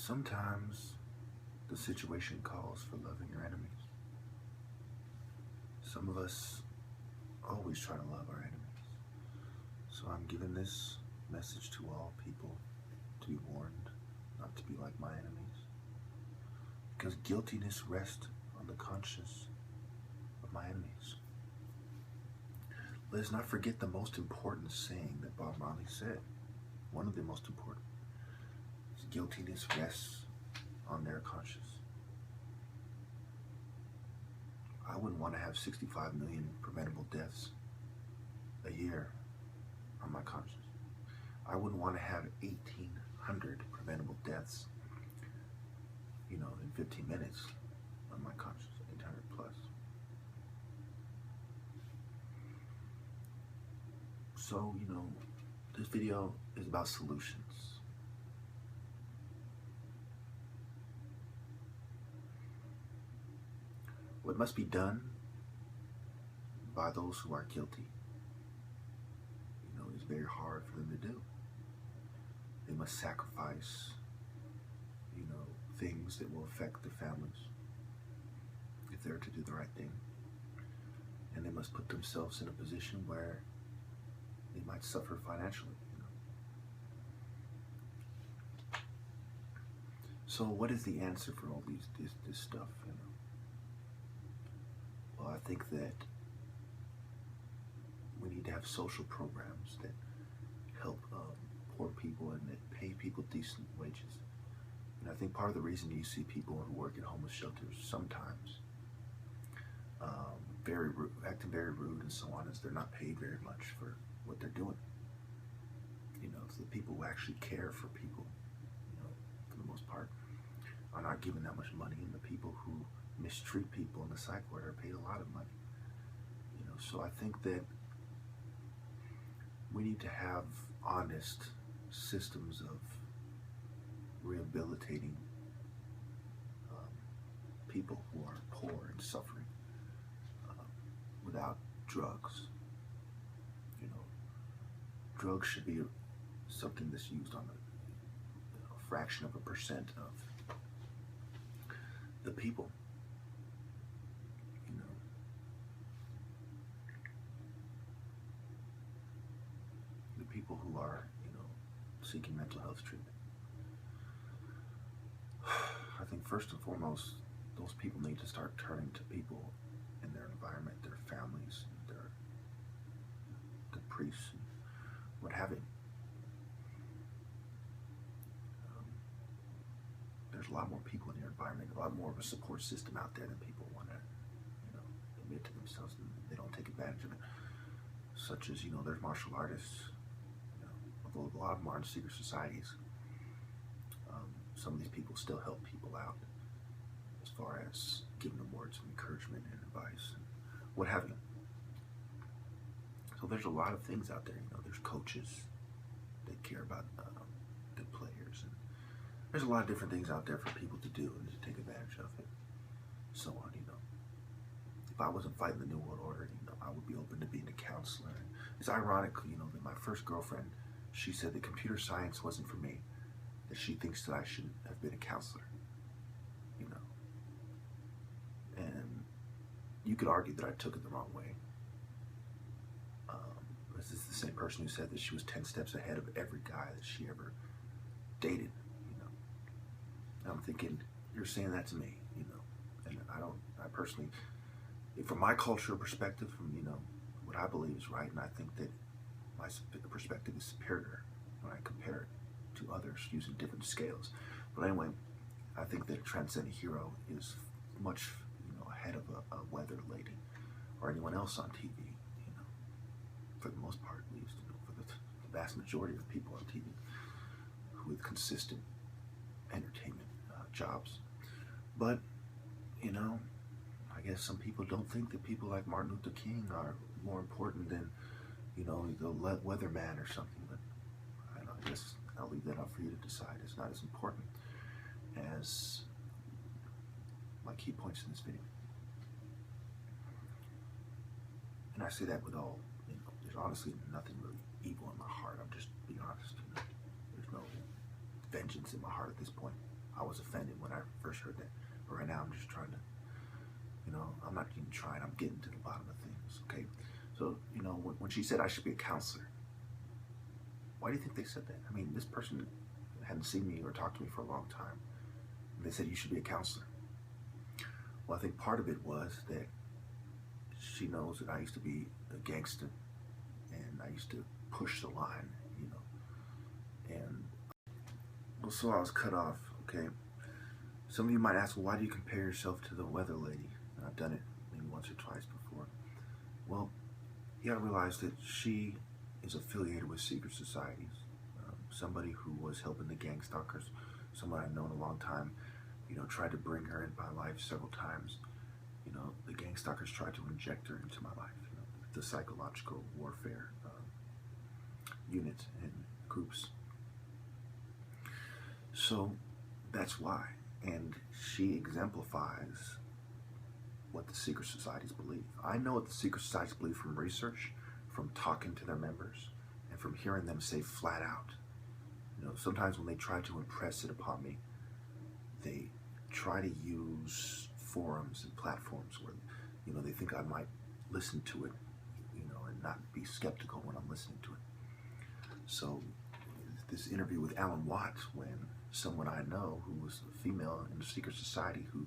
Sometimes the situation calls for loving your enemies. Some of us always try to love our enemies. So I'm giving this message to all people to be warned not to be like my enemies. Because guiltiness rests on the conscience of my enemies. Let us not forget the most important saying that Bob Marley said. One of the most important. Guiltiness rests on their conscience. I wouldn't want to have 65 million preventable deaths a year on my conscience. I wouldn't want to have 1,800 preventable deaths, in 15 minutes on my conscience, 800 plus. So, this video is about solutions. What must be done by those who are guilty, is very hard for them to do. They must sacrifice, things that will affect their families if they're to do the right thing. And they must put themselves in a position where they might suffer financially. So what is the answer for all this stuff? Well, I think that we need to have social programs that help poor people and that pay people decent wages. And I think part of the reason you see people who work at homeless shelters sometimes acting very rude and so on is they're not paid very much for what they're doing. So the people who actually care for people, for the most part, are not given that much money, and the people who mistreat people in the psych ward are paid a lot of money. So I think that we need to have honest systems of rehabilitating people who are poor and suffering without drugs. Drugs should be something that's used on a fraction of a percent of the people. The people who are, seeking mental health treatment. I think first and foremost, those people need to start turning to people in their environment, their families, the priests, and what have you. There's a lot more people in your environment, a lot more of a support system out there than people want to, admit to themselves, and they don't take advantage of it. Such as, there's martial artists, although a lot of them are in secret societies. Some of these people still help people out as far as giving them words of encouragement and advice and what have you. So there's a lot of things out there. There's coaches that care about the players, and there's a lot of different things out there for people to do and to take advantage of it. So on, if I wasn't fighting the New World Order, I would be open to being a counselor. It's ironic, that my first girlfriend, she said that computer science wasn't for me, that she thinks that I should have been a counselor, And you could argue that I took it the wrong way. This is the same person who said that she was 10 steps ahead of every guy that she ever dated, And I'm thinking, you're saying that to me, And I personally, from my cultural perspective, from, what I believe is right, and I think that my perspective is superior when I compare it to others using different scales. But anyway, I think that a transcendent hero is much, ahead of a weather lady or anyone else on TV, for the most part, at least, for the vast majority of people on TV with consistent entertainment jobs. But, I guess some people don't think that people like Martin Luther King are more important than, the weatherman or something. But I guess I'll leave that up for you to decide. It's not as important as my key points in this video. And I say that with all, there's honestly nothing really evil in my heart. I'm just being honest. There's no vengeance in my heart at this point. I was offended when I first heard that. But right now I'm just trying to, I'm not even trying, I'm getting to the bottom of things, okay? So, when she said I should be a counselor, why do you think they said that? I mean, this person hadn't seen me or talked to me for a long time. And they said, you should be a counselor. Well, I think part of it was that she knows that I used to be a gangster and I used to push the line, and well, so I was cut off, okay? Some of you might ask, well, why do you compare yourself to the weather lady? And I've done it maybe once or twice before. Well, you gotta realize that she is affiliated with secret societies. Somebody who was helping the gang stalkers, someone I've known a long time, tried to bring her into my life several times. The gang stalkers tried to inject her into my life, the psychological warfare unit and groups. So that's why. And she exemplifies what the secret societies believe. I know what the secret societies believe from research, from talking to their members, and from hearing them say flat out. Sometimes when they try to impress it upon me, they try to use forums and platforms where, they think I might listen to it, and not be skeptical when I'm listening to it. So this interview with Alan Watts, when someone I know who was a female in the secret society, who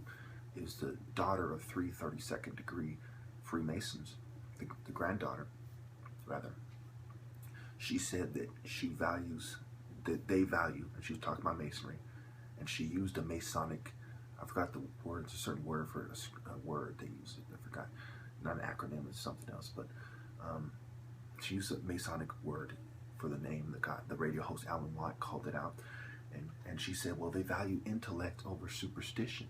is the daughter of 3 32nd degree Freemasons, the granddaughter, rather, she said that they value, and she was talking about Masonry, and she used a Masonic, I forgot the word, it's a certain word for a word they use, I forgot, not an acronym, it's something else, but she used a Masonic word for the name. The radio host Alan Watt called it out, and she said, well, they value intellect over superstition,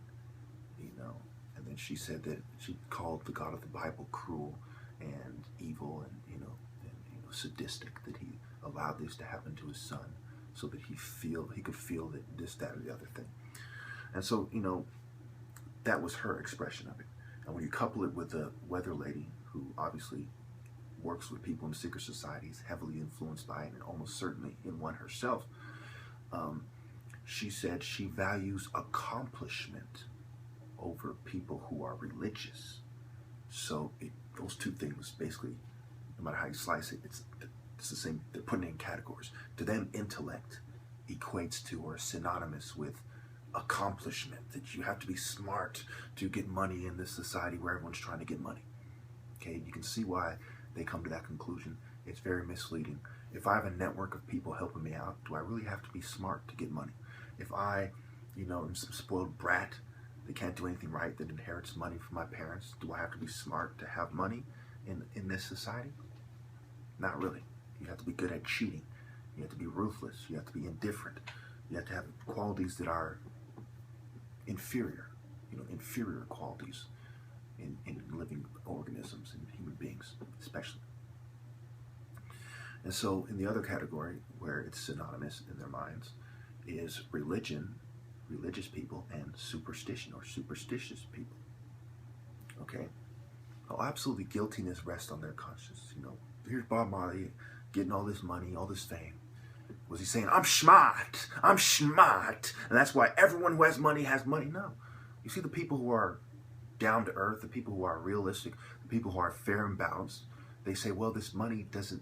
and then she said that she called the God of the Bible cruel and evil and sadistic, that he allowed this to happen to his son so that he could feel that this, that, or the other thing. And so, that was her expression of it. And when you couple it with the weather lady, who obviously works with people in secret societies, heavily influenced by it, and almost certainly in one herself, she said she values accomplishment over people who are religious. So those two things, basically, no matter how you slice it, it's the same. They're putting it in categories. To them, intellect equates to or is synonymous with accomplishment, that you have to be smart to get money in this society where everyone's trying to get money. Okay, you can see why they come to that conclusion. It's very misleading. If I have a network of people helping me out, do I really have to be smart to get money? If I, am some spoiled brat that can't do anything right, that inherits money from my parents, do I have to be smart to have money in this society? Not really. You have to be good at cheating. You have to be ruthless. You have to be indifferent. You have to have qualities that are inferior, inferior qualities in living organisms and human beings, especially. And so in the other category, where it's synonymous in their minds, is religion, religious people, and superstition, or superstitious people. Okay? Oh, absolutely, guiltiness rests on their conscience. Here's Bob Marley getting all this money, all this fame. Was he saying, I'm smart, and that's why everyone who has money? No. You see, the people who are down to earth, the people who are realistic, the people who are fair and balanced, they say, well, this money doesn't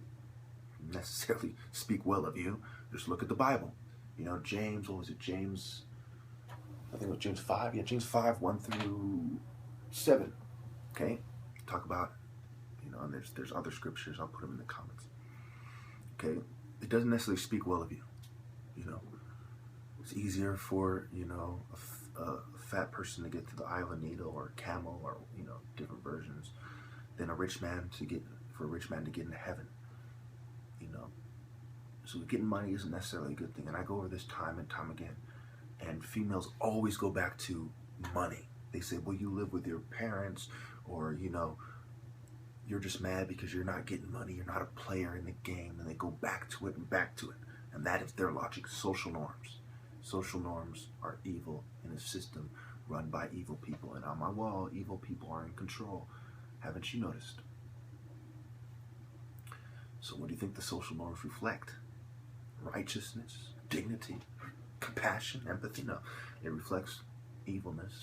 necessarily speak well of you. Just look at the Bible. James, what was it? James, I think it was James 5. Yeah, James 5, 1 through 7. Okay? Talk about, and there's other scriptures. I'll put them in the comments. Okay? It doesn't necessarily speak well of you. It's easier for, a fat person to get to the eye of a needle, or a camel, or, different versions, than for a rich man to get into heaven. So getting money isn't necessarily a good thing. And I go over this time and time again. And females always go back to money. They say, well, you live with your parents, or, you're just mad because you're not getting money. You're not a player in the game. And they go back to it and back to it. And that is their logic. Social norms. Social norms are evil in a system run by evil people. And on my wall, evil people are in control. Haven't you noticed? So what do you think the social norms reflect? Righteousness, dignity, compassion, empathy. No, it reflects evilness,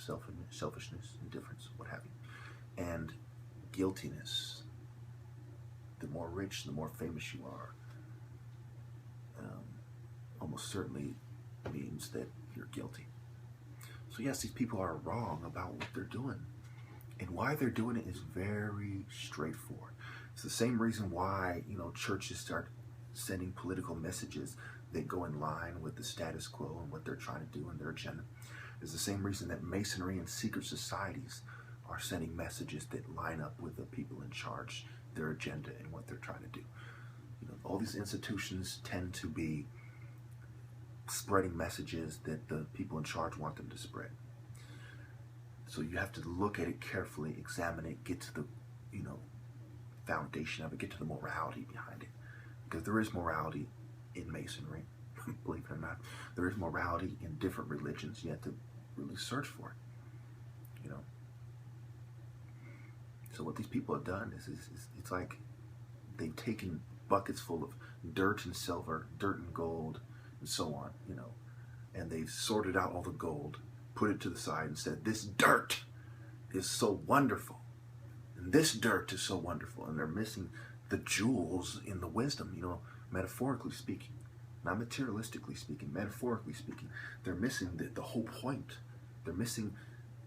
selfishness, indifference, what have you. And guiltiness. The more rich, the more famous you are, almost certainly means that you're guilty. So yes, these people are wrong about what they're doing. And why they're doing it is very straightforward. It's the same reason why, churches start sending political messages that go in line with the status quo and what they're trying to do and their agenda. It's the same reason that Masonry and secret societies are sending messages that line up with the people in charge, their agenda, and what they're trying to do. All these institutions tend to be spreading messages that the people in charge want them to spread. So you have to look at it carefully, examine it, get to the, foundation of it, get to the morality behind it. Because there is morality in Masonry, believe it or not. There is morality in different religions. You have to really search for it, So what these people have done is it's like they've taken buckets full of dirt and silver, dirt and gold, and so on, and they've sorted out all the gold, put it to the side, and said, this dirt is so wonderful, and this dirt is so wonderful, and they're missing the jewels in the wisdom, metaphorically speaking, not materialistically speaking, metaphorically speaking. They're missing the whole point. They're missing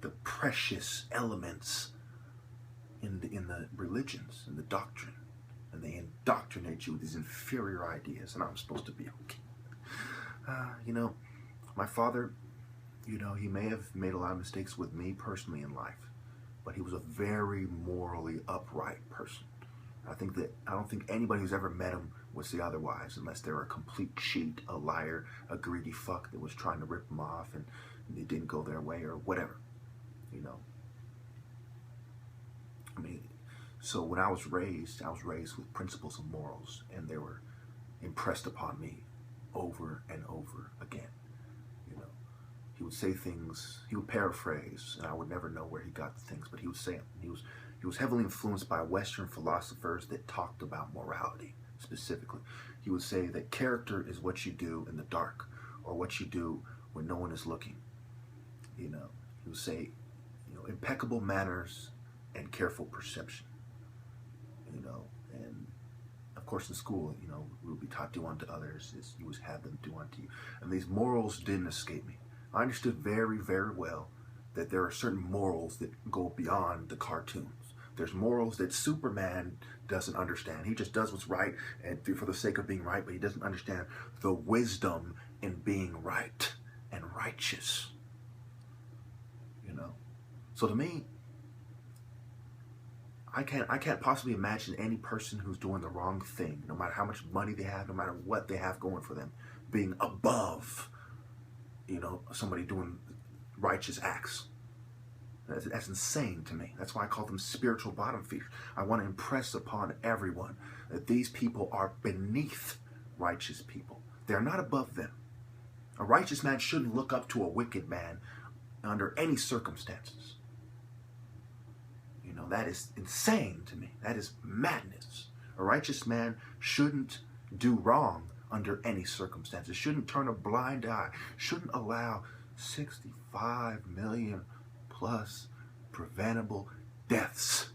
the precious elements in the religions and the doctrine, and they indoctrinate you with these inferior ideas, and I'm supposed to be okay. My father, he may have made a lot of mistakes with me personally in life, but he was a very morally upright person. I don't think anybody who's ever met him would say otherwise, unless they're a complete cheat, a liar, a greedy fuck that was trying to rip him off and it didn't go their way or whatever, So when I was raised with principles and morals, and they were impressed upon me over and over again. He would say things, he would paraphrase, and I would never know where he got the things, but he would say them. He was heavily influenced by Western philosophers that talked about morality specifically. He would say that character is what you do in the dark, or what you do when no one is looking. He would say, impeccable manners and careful perception. And of course in school, we would be taught do unto others as you would have them do unto you. And these morals didn't escape me. I understood very, very well that there are certain morals that go beyond the cartoons. There's morals that Superman doesn't understand. He just does what's right and for the sake of being right, but he doesn't understand the wisdom in being right and righteous. So to me, I can't possibly imagine any person who's doing the wrong thing, no matter how much money they have, no matter what they have going for them, being above, somebody doing righteous acts. That's insane to me. That's why I call them spiritual bottom feeders. I want to impress upon everyone that these people are beneath righteous people. They're not above them. A righteous man shouldn't look up to a wicked man under any circumstances. That is insane to me. That is madness. A righteous man shouldn't do wrong under any circumstances, shouldn't turn a blind eye, shouldn't allow 65 million plus preventable deaths.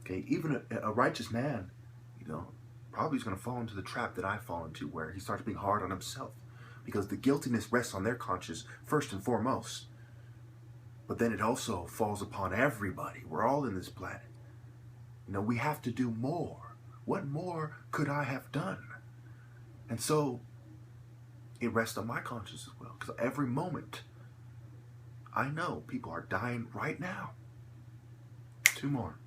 Okay, even a righteous man, probably is going to fall into the trap that I fall into, where he starts being hard on himself, because the guiltiness rests on their conscience first and foremost. But then it also falls upon everybody. We're all in this planet. We have to do more. What more could I have done? And so it rests on my conscience as well. Because every moment, I know people are dying right now. 2 more.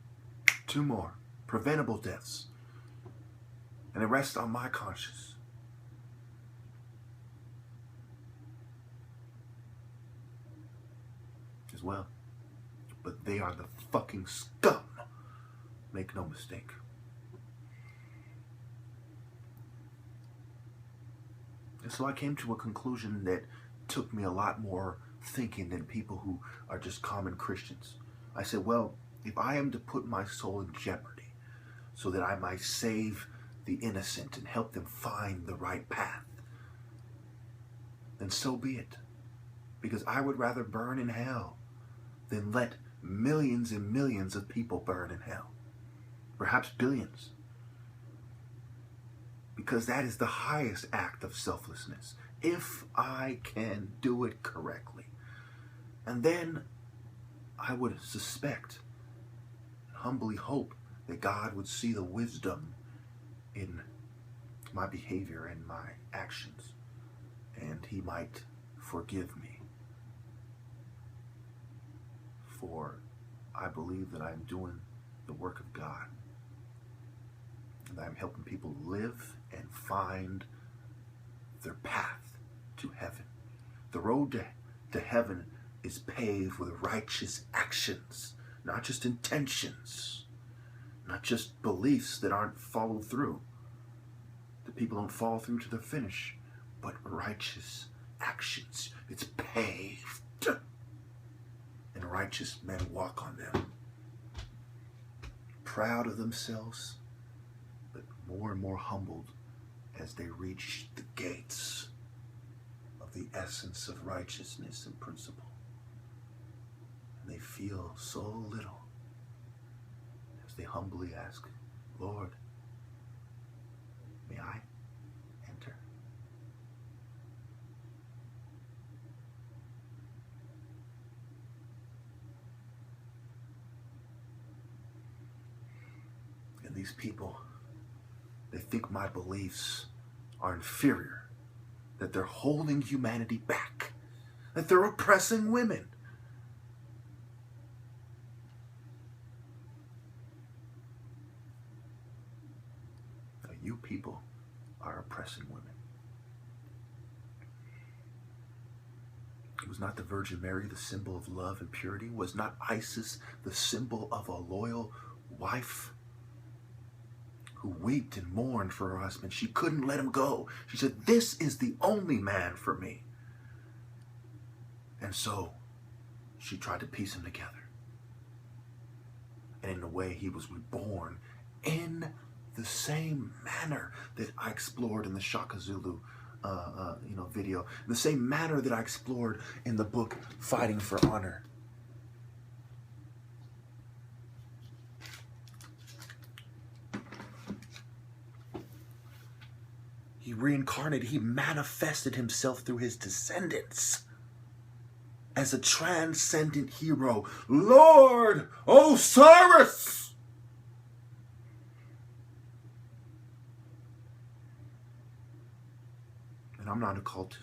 2 more. Preventable deaths. And it rests on my conscience. As well. But they are the fucking scum. Make no mistake. And so I came to a conclusion that took me a lot more thinking than people who are just common Christians. I said, well, if I am to put my soul in jeopardy so that I might save the innocent and help them find the right path, then so be it. Because I would rather burn in hell than let millions and millions of people burn in hell. Perhaps billions. Because that is the highest act of selflessness, if I can do it correctly. And then I would suspect, humbly hope, that God would see the wisdom in my behavior and my actions, and he might forgive me. For I believe that I'm doing the work of God, and I'm helping people live and find their path to heaven. The road to heaven is paved with righteous actions, not just intentions, not just beliefs that aren't followed through. The people don't follow through to the finish, but righteous actions. It's paved, and righteous men walk on them, proud of themselves, but more and more humbled as they reach the gates of the essence of righteousness and principle. And they feel so little as they humbly ask, Lord, may I enter? And these people, they think my beliefs are inferior, that they're holding humanity back, that they're oppressing women. Now, you people are oppressing women. Was not the Virgin Mary the symbol of love and purity? Was not Isis the symbol of a loyal wife who wept and mourned for her husband? She couldn't let him go. She said, this is the only man for me. And so she tried to piece him together. And in a way, he was reborn in the same manner that I explored in the Shaka Zulu video, in the same manner that I explored in the book Fighting for Honor. He reincarnated, he manifested himself through his descendants as a transcendent hero, Lord Osiris. And I'm not a cultist.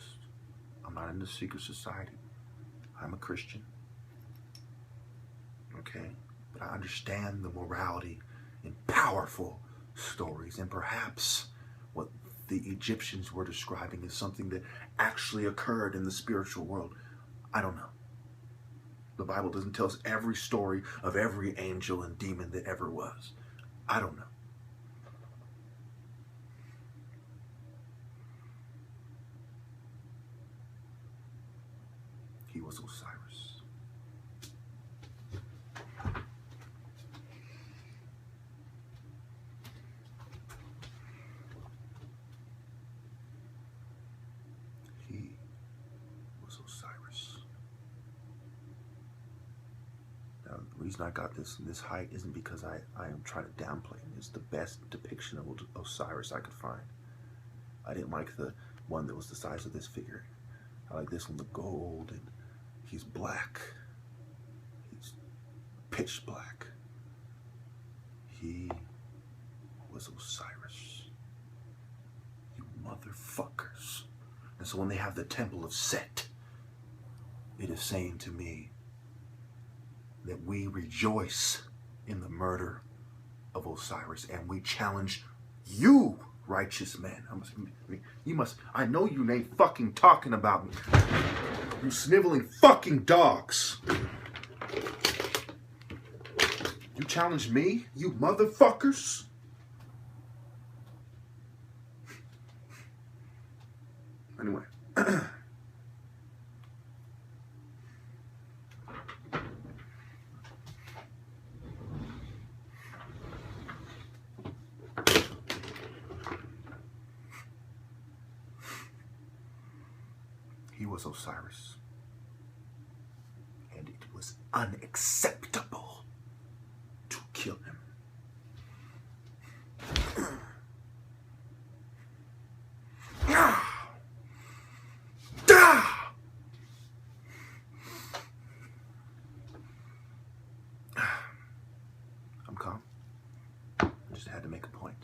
I'm not in the secret society. I'm a Christian. Okay? But I understand the morality in powerful stories. And perhaps what the Egyptians were describing is something that actually occurred in the spiritual world. I don't know. The Bible doesn't tell us every story of every angel and demon that ever was. I don't know. He was Osiris. He was Osiris. Now, the reason I got this height isn't because I am trying to downplay him. It's the best depiction of Osiris I could find. I didn't like the one that was the size of this figure. I like this one, the gold, and he's black. He's pitch black. He was Osiris. You motherfuckers. And so when they have the temple of Set, it is saying to me that we rejoice in the murder of Osiris, and we challenge you, righteous men. I know you ain't fucking talking about me. You sniveling fucking dogs. You challenge me, you motherfuckers? Anyway. was Osiris. And it was unacceptable to kill him. I'm calm. I just had to make a point.